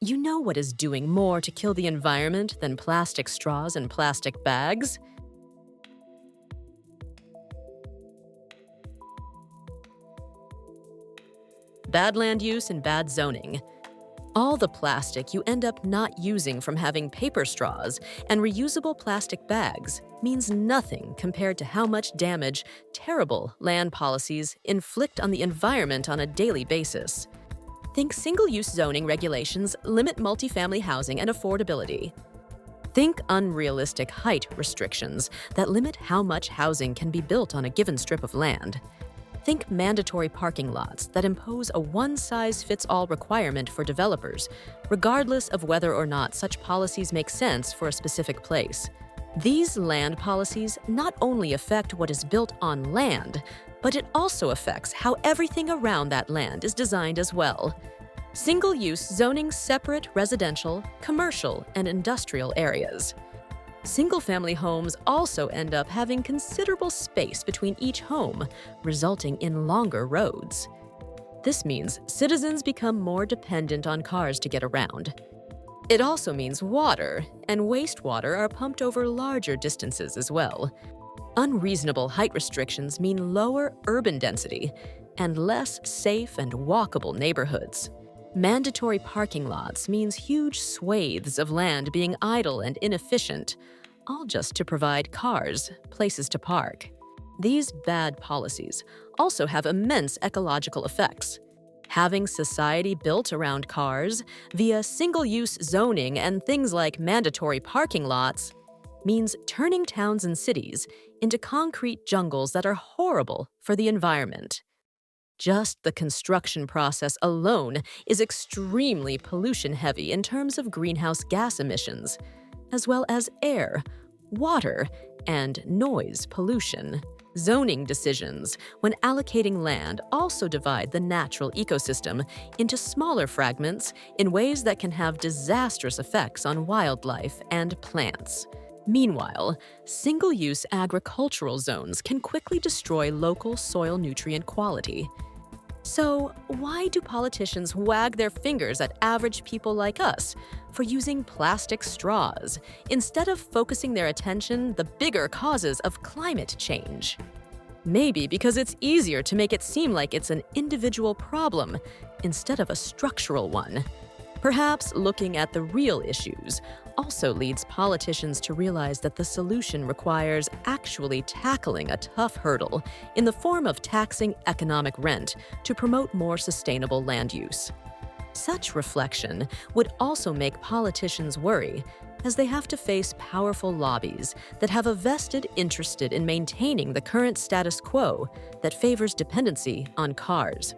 You know what is doing more to kill the environment than plastic straws and plastic bags? Bad land use and bad zoning. All the plastic you end up not using from having paper straws and reusable plastic bags means nothing compared to how much damage terrible land policies inflict on the environment on a daily basis. Think single-use zoning regulations limit multifamily housing and affordability. Think unrealistic height restrictions that limit how much housing can be built on a given strip of land. Think mandatory parking lots that impose a one-size-fits-all requirement for developers, regardless of whether or not such policies make sense for a specific place. These land policies not only affect what is built on land, but it also affects how everything around that land is designed as well. Single-use zoning separate residential, commercial, and industrial areas. Single-family homes also end up having considerable space between each home, resulting in longer roads. This means citizens become more dependent on cars to get around. It also means water and wastewater are pumped over larger distances as well. Unreasonable height restrictions mean lower urban density and less safe and walkable neighborhoods. Mandatory parking lots means huge swathes of land being idle and inefficient, all just to provide cars places to park. These bad policies also have immense ecological effects. Having society built around cars via single-use zoning and things like mandatory parking lots means turning towns and cities into concrete jungles that are horrible for the environment. Just the construction process alone is extremely pollution-heavy in terms of greenhouse gas emissions, as well as air, water, and noise pollution. Zoning decisions, when allocating land, also divide the natural ecosystem into smaller fragments in ways that can have disastrous effects on wildlife and plants. Meanwhile, single-use agricultural zones can quickly destroy local soil nutrient quality. So, why do politicians wag their fingers at average people like us for using plastic straws instead of focusing their attention on the bigger causes of climate change? Maybe because it's easier to make it seem like it's an individual problem instead of a structural one. Perhaps looking at the real issues also leads politicians to realize that the solution requires actually tackling a tough hurdle in the form of taxing economic rent to promote more sustainable land use. Such reflection would also make politicians worry, as they have to face powerful lobbies that have a vested interest in maintaining the current status quo that favors dependency on cars.